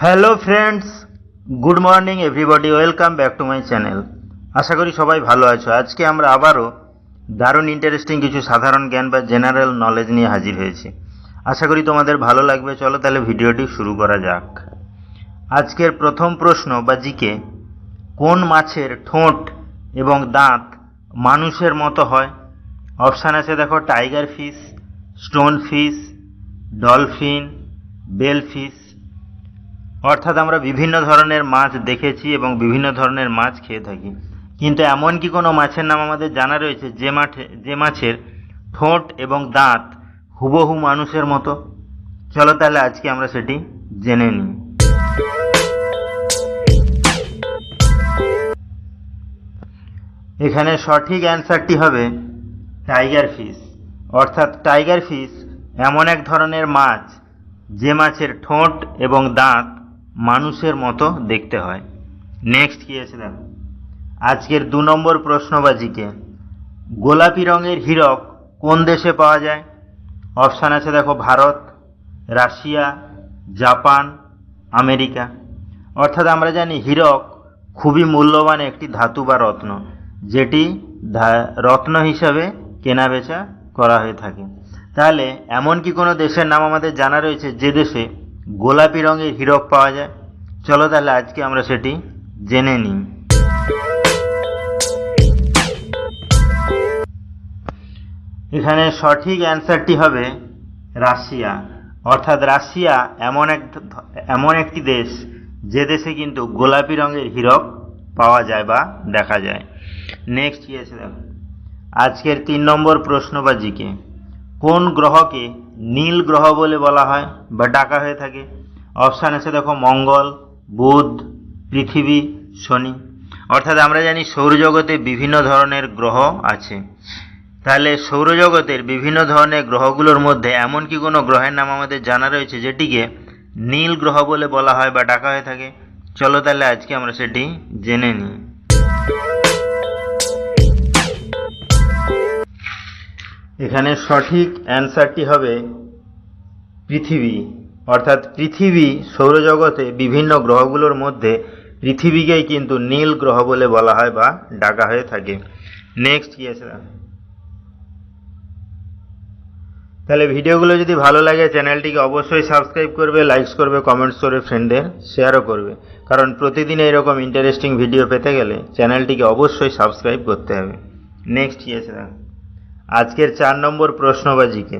Hello friends, good morning everybody, welcome back to my channel. আশা করি সবাই ভালো আছো। আজকে আমরা আবারও দারুণ ইন্টারেস্টিং কিছু সাধারণ জ্ঞান বা জেনারেল নলেজ নিয়ে হাজির হয়েছি। আশা করি তোমাদের ভালো লাগবে। চলো তাহলে ভিডিওটি শুরু করা যাক। আজকের প্রথম প্রশ্ন বা জিকে, কোন মাছের ঠোঁট এবং দাঁত মানুষের মতো হয়? অপশান আছে দেখো, tiger fish, stone fish, dolphin, bell fish. অর্থাৎ আমরা বিভিন্ন ধরনের মাছ দেখেছি এবং বিভিন্ন ধরনের মাছ খেয়ে থাকি, কিন্তু এমন কি কোনো মাছের নাম আমাদের জানা রয়েছে যে মাছের ঠোঁট এবং দাঁত হুবহু মানুষের মতো? চলো তাহলে আজকে আমরা সেটি জেনে নিই। এখানে সঠিক অ্যান্সারটি হবে টাইগার ফিশ। অর্থাৎ টাইগার ফিশ এমন এক ধরনের মাছ যে মাছের ঠোঁট এবং দাঁত মানুষের মতো দেখতে হয়। নেক্সট কি আছে দেখো, আজকের 2 নম্বর প্রশ্ন বা জিকে, গোলাপি রঙের হীরক কোন দেশে পাওয়া যায়? অপশান আছে দেখো, ভারত, রাশিয়া, জাপান, আমেরিকা। অর্থাৎ আমরা জানি হীরক খুবই মূল্যবান একটি ধাতু বা রত্ন, যেটি রত্ন হিসাবে কেনাবেচা করা হয়ে থাকে। তাহলে এমন কি কোনো দেশের নাম আমাদের জানা রয়েছে যে দেশে গোলাপি রঙের হীরক পাওয়া যায়? চলো তাহলে আজকে আমরা সেটি জেনে নিই। এখানে সঠিক অ্যান্সারটি হবে রাশিয়া। অর্থাৎ রাশিয়া এমন একটি দেশ যে দেশে কিন্তু গোলাপি রঙের হীরক পাওয়া যায় বা দেখা যায়। নেক্সট কি আছে দেখো, আজকের 3 নম্বর প্রশ্ন বা জিকে, কোন গ্রহকে নীল গ্রহ বলে বলা হয় বা ডাকা হয়ে থাকে? অপশান আছে দেখো, মঙ্গল, বুধ, পৃথিবী, শনি। অর্থাৎ আমরা জানি সৌরজগতে বিভিন্ন ধরনের গ্রহ আছে। তাহলে সৌরজগতের বিভিন্ন ধরনের গ্রহগুলোর মধ্যে এমন কি কোনো গ্রহের নাম আমাদের জানা রয়েছে যেটিকে নীল গ্রহ বলে বলা হয় বা ডাকা হয়ে থাকে? চলো তাহলে আজকে আমরা সেটি জেনে নিই। এখানে সঠিক অ্যান্সারটি হবে পৃথিবী। অর্থাৎ পৃথিবী সৌরজগতে বিভিন্ন গ্রহগুলোর মধ্যে পৃথিবীকেই কিন্তু নীল গ্রহ বলে বলা হয় বা ডাকা হয়ে থাকে। নেক্সট কি আছে, তাহলে ভিডিওগুলো যদি ভালো লাগে চ্যানেলটিকে অবশ্যই সাবস্ক্রাইব করবে, লাইকস করবে, কমেন্টস করবে, ফ্রেন্ডদের শেয়ারও করবে, কারণ প্রতিদিন এরকম ইন্টারেস্টিং ভিডিও পেতে গেলে চ্যানেলটিকে অবশ্যই সাবস্ক্রাইব করতে হবে। নেক্সট কি আছে, আজকের 4 নম্বর প্রশ্ন বা জিকে,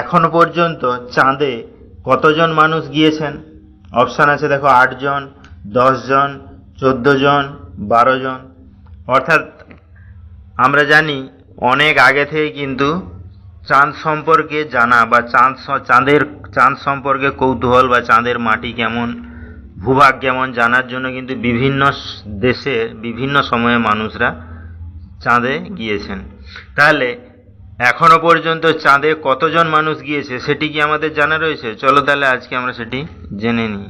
এখনো পর্যন্ত চাঁদে কতজন মানুষ গিয়েছেন? অপশান আছে দেখো, 8 জন, 10 জন, 14 জন, 12 জন। অর্থাৎ আমরা জানি অনেক আগে থেকে কিন্তু চাঁদ সম্পর্কে জানা বা চাঁদ সম্পর্কে কৌতূহল বা চাঁদের মাটি কেমন, ভূভাগ কেমন জানার জন্য কিন্তু বিভিন্ন দেশে বিভিন্ন সময়ে মানুষরা চাঁদে গিয়েছেন। তাহলে এখনো পর্যন্ত চাঁদে কতজন মানুষ গিয়েছে সেটি কি আমাদের জানা রয়েছে? চলো তাহলে আজকে আমরা সেটি জেনে নিই।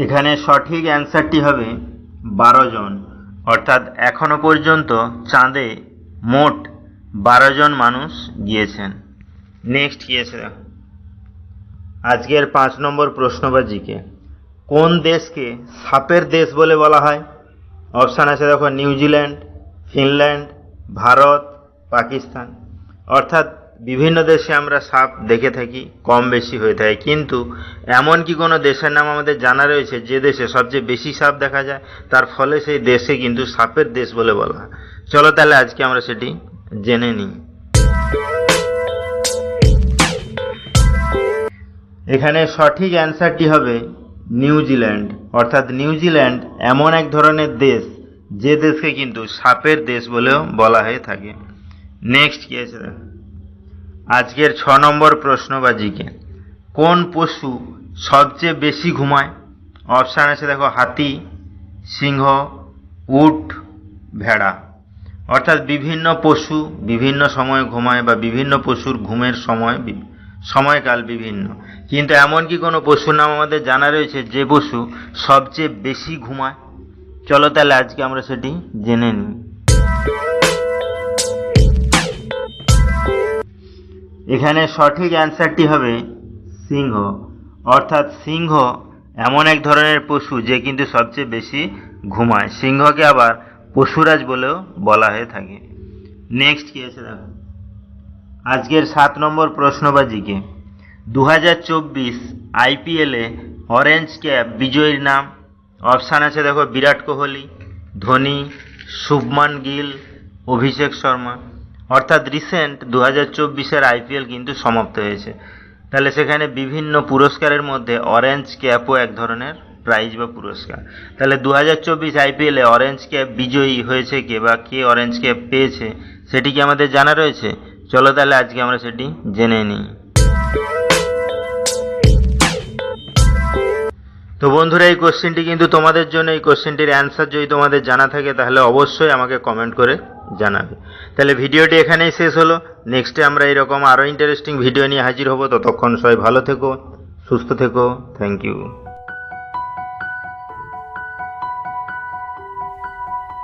এখানে সঠিক অ্যান্সারটি হবে 12 জন। অর্থাৎ এখনো পর্যন্ত চাঁদে মোট 12 জন মানুষ গিয়েছেন। নেক্সট কি আছে, আজকের 5 নম্বর প্রশ্ন বা জিকে, কোন দেশকে সাপের দেশ বলে বলা হয়? অপশান আছে দেখো, নিউজিল্যান্ড, ফিনল্যান্ড, ভারত, পাকিস্তান। অর্থাৎ বিভিন্ন দেশে আমরা সাপ দেখে থাকি, কম বেশি হয়ে থাকে, কিন্তু এমন কি কোনো দেশের নাম আমাদের জানা রয়েছে যে দেশে সবচেয়ে বেশি সাপ দেখা যায়, তার ফলে সেই দেশে কিন্তু সাপের দেশ বলে বলা হয়? চলো তাহলে আজকে আমরা সেটি জেনে নিই। এখানে সঠিক অ্যান্সারটি হবে নিউজিল্যান্ড। অর্থাৎ নিউজিল্যান্ড এমন এক ধরনের দেশ যে দেশকে কিন্তু সাপের দেশ বলেও বলা হয়ে থাকে। নেক্সট কি আছে, আজকের 6 নম্বর প্রশ্ন বা জিকে, কোন পশু সবচেয়ে বেশি ঘুমায়? অপশান আছে দেখো, হাতি, সিংহ, উট, ভেড়া। অর্থাৎ বিভিন্ন পশু বিভিন্ন সময় ঘুমায় বা বিভিন্ন পশুর ঘুমের সময়কাল বিভিন্ন, কিন্তু এমন কি কোনো পশুর নাম আমাদের জানা রয়েছে যে পশু সবচেয়ে বেশি ঘুমায়? চলো তাহলে আজকে আমরা সেটি জেনে নিই। এখানে সঠিক অ্যান্সারটি হবে সিংহ। অর্থাৎ সিংহ এমন এক ধরনের পশু যে কিন্তু সবচেয়ে বেশি ঘুমায়। সিংহকে আবার পশুরাজ বলেও বলা হয়ে থাকে। নেক্সট কি আছে দেখো, আজকের 7 নম্বর প্রশ্ন বা জিকে। 2024 আইপিএলে অরেঞ্জ ক্যাপ বিজয়ীর নাম। অপশান আছে দেখো, বিরাট কোহলি, ধোনি, শুভমান গিল, অভিষেক শর্মা। অর্থাৎ রিসেন্ট 2024-এর আইপিএল কিন্তু সমাপ্ত হয়েছে। তাহলে সেখানে বিভিন্ন পুরস্কারের মধ্যে অরেঞ্জ ক্যাপও এক ধরনের প্রাইজ বা পুরস্কার। তাহলে 2024 আইপিএলে অরেঞ্জ ক্যাপ বিজয়ী হয়েছে কে বা কে অরেঞ্জ ক্যাপ পেয়েছে সেটি কি আমাদের জানা রয়েছে? চলো তাহলে আজকে আমরা সেটি জেনে নিই। তো বন্ধুরা, এই কোশ্চেনটি কিন্তু তোমাদের জন্য। এই কোশ্চেনটির অ্যান্সার যদি তোমাদের জানা থাকে তাহলে অবশ্যই আমাকে কমেন্ট করে জানাবে। তাহলে ভিডিওটি এখানেই শেষ হলো। নেক্সটে আমরা এরকম আরও ইন্টারেস্টিং ভিডিও নিয়ে হাজির হব। ততক্ষণ সবাই ভালো থেকো, সুস্থ থেকো। Thank you.